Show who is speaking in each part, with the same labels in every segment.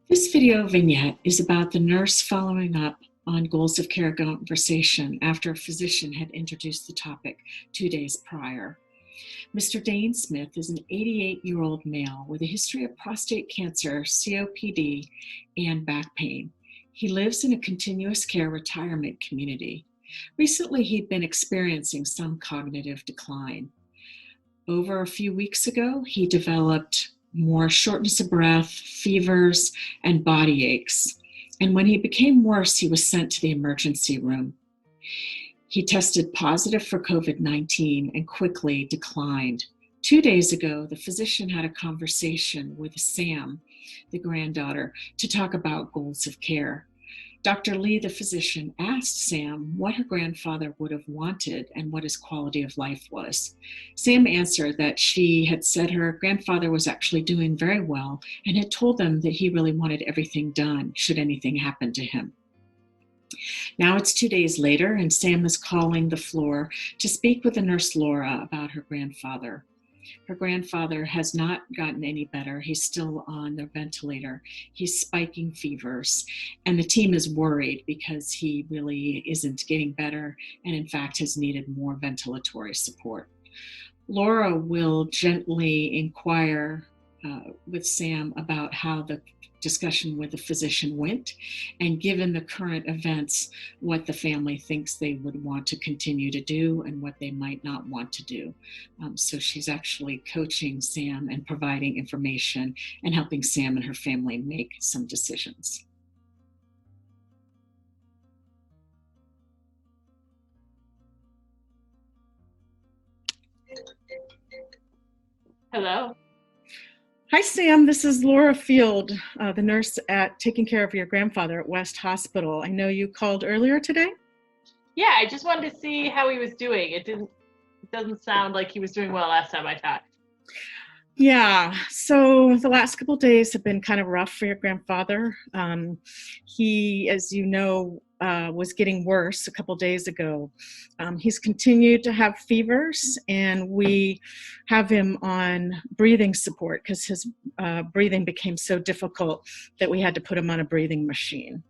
Speaker 1: This video vignette is about the nurse following up on goals of care conversation after a physician had introduced the topic 2 days prior. Mr. Dane Smith is an 88-year-old male with a history of prostate cancer, COPD, and back pain. He lives in a continuous care retirement community. Recently, he'd been experiencing some cognitive decline. Over a few weeks ago, he developed more shortness of breath, fevers, and body aches. And when he became worse, he was sent to the emergency room. He tested positive for COVID-19 and quickly declined. 2 days ago, the physician had a conversation with Sam, the granddaughter, to talk about goals of care. Dr. Lee, the physician, asked Sam what her grandfather would have wanted and what his quality of life was. Sam answered that she had said her grandfather was actually doing very well and had told them that he really wanted everything done should anything happen to him. Now it's 2 days later, and Sam is calling the floor to speak with the nurse Laura about her grandfather. Her grandfather has not gotten any better. He's still on the ventilator. He's spiking fevers, and the team is worried because he really isn't getting better and in fact has needed more ventilatory support. Laura will gently inquire with Sam about how the discussion with the physician went, and given the current events, what the family thinks they would want to continue to do and what they might not want to do. So she's actually coaching Sam and providing information and helping Sam and her family make some decisions.
Speaker 2: Hello.
Speaker 1: Hi, Sam. This is Laura Field, the nurse taking care of your grandfather at West Hospital. I know you called earlier today.
Speaker 2: Yeah, I just wanted to see how he was doing. It doesn't sound like he was doing well last time I talked.
Speaker 1: Yeah, so the last couple of days have been kind of rough for your grandfather. He, as you know, was getting worse a couple of days ago. He's continued to have fevers, and we have him on breathing support because his breathing became so difficult that we had to put him on a breathing machine.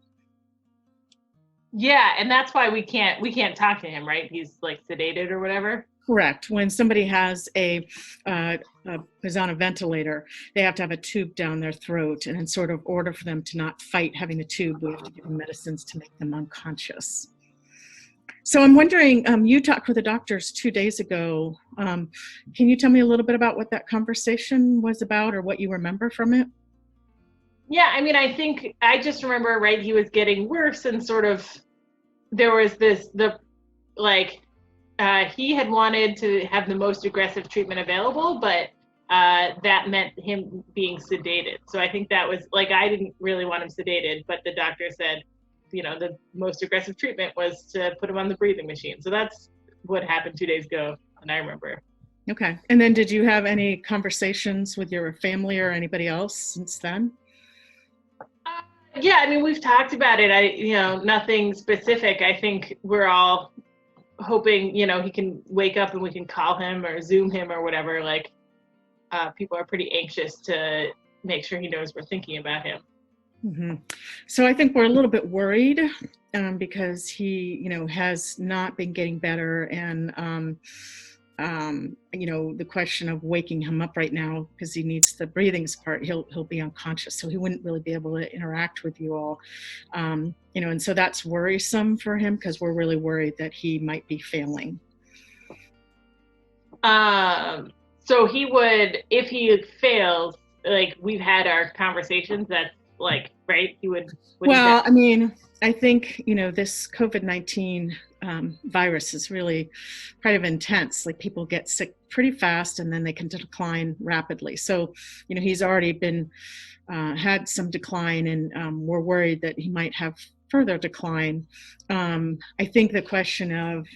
Speaker 2: Yeah, and that's why we can't talk to him, right? He's like sedated or whatever.
Speaker 1: Correct. When somebody has is on a ventilator, they have to have a tube down their throat, and in sort of order for them to not fight having the tube, we have to give them medicines to make them unconscious. So I'm wondering, you talked with the doctors 2 days ago. Can you tell me a little bit about what that conversation was about or what you remember from it?
Speaker 2: Yeah, I mean, I think I just remember, right, he was getting worse, and sort of there was he had wanted to have the most aggressive treatment available, but that meant him being sedated. So I think that was like, I didn't really want him sedated, but the doctor said, you know, the most aggressive treatment was to put him on the breathing machine. So that's what happened 2 days ago, and I remember. Okay.
Speaker 1: And then did you have any conversations with your family or anybody else since then?
Speaker 2: Yeah, I mean, we've talked about it. Nothing specific. I think we're all hoping, he can wake up and we can call him or Zoom him or whatever. Like, people are pretty anxious to make sure he knows we're thinking about him.
Speaker 1: Mm-hmm. So I think we're a little bit worried because he, has not been getting better, and the question of waking him up right now because he needs the breathing part, he'll be unconscious, so he wouldn't really be able to interact with you all, and so that's worrisome for him because we're really worried that he might be failing.
Speaker 2: So he would, if he fails, like, we've had our conversations, that's like, right, he would.
Speaker 1: Well, I mean, I think, this COVID-19 virus is really kind of intense. Like, people get sick pretty fast and then they can decline rapidly. So, he's already been, had some decline, and we're worried that he might have further decline. I think the question of,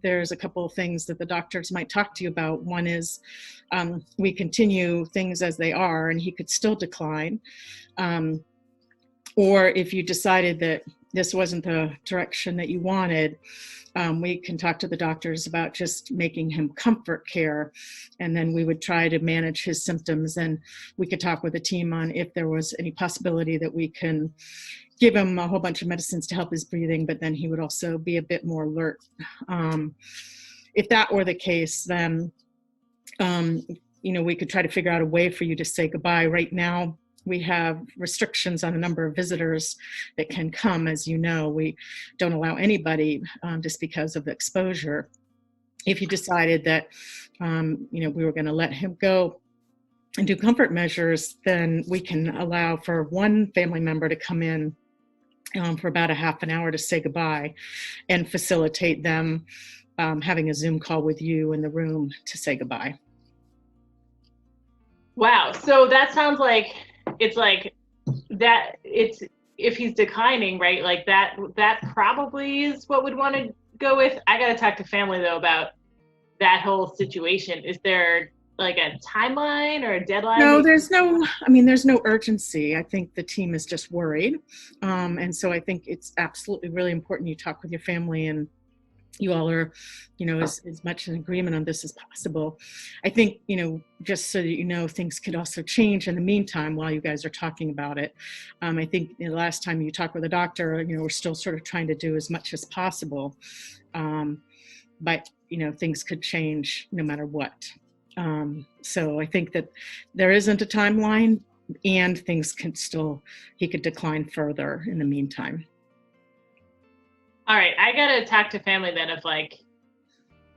Speaker 1: there's a couple of things that the doctors might talk to you about. One is we continue things as they are and he could still decline. Or if you decided that this wasn't the direction that you wanted, we can talk to the doctors about just making him comfort care, and then we would try to manage his symptoms, and we could talk with the team on if there was any possibility that we can give him a whole bunch of medicines to help his breathing, but then he would also be a bit more alert. If that were the case, then we could try to figure out a way for you to say goodbye. Right now, we have restrictions on a number of visitors that can come. As you know, we don't allow anybody just because of the exposure. If you decided that, we were going to let him go and do comfort measures, then we can allow for one family member to come in for about a half an hour to say goodbye and facilitate them having a Zoom call with you in the room to say goodbye.
Speaker 2: Wow. So that sounds like it's like that. It's if he's declining, right? Like that probably is what we'd want to go with. I got to talk to family though about that whole situation. Is there like a timeline or a deadline?
Speaker 1: No, there's no urgency. I think the team is just worried. And so I think it's absolutely really important you talk with your family and you all are, as much in agreement on this as possible. I think, just so that things could also change in the meantime while you guys are talking about it. I think the last time you talked with a doctor, we're still sort of trying to do as much as possible. But, things could change no matter what. So I think that there isn't a timeline and things can he could decline further in the meantime.
Speaker 2: All right, I gotta talk to family then of like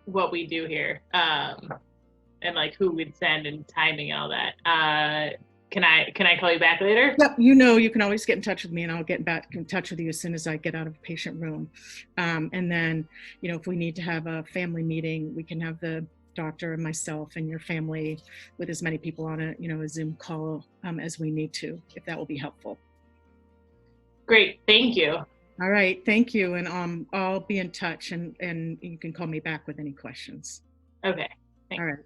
Speaker 2: what we do here, and like who we'd send and timing and all that. Can I call you back later?
Speaker 1: Yep, you can always get in touch with me and I'll get back in touch with you as soon as I get out of a patient room. And then, if we need to have a family meeting, we can have the doctor and myself and your family with as many people on a Zoom call as we need to, if that will be helpful.
Speaker 2: Great, thank you.
Speaker 1: All right, thank you. And I'll be in touch and you can call me back with any questions.
Speaker 2: Okay.
Speaker 1: Thanks. All right.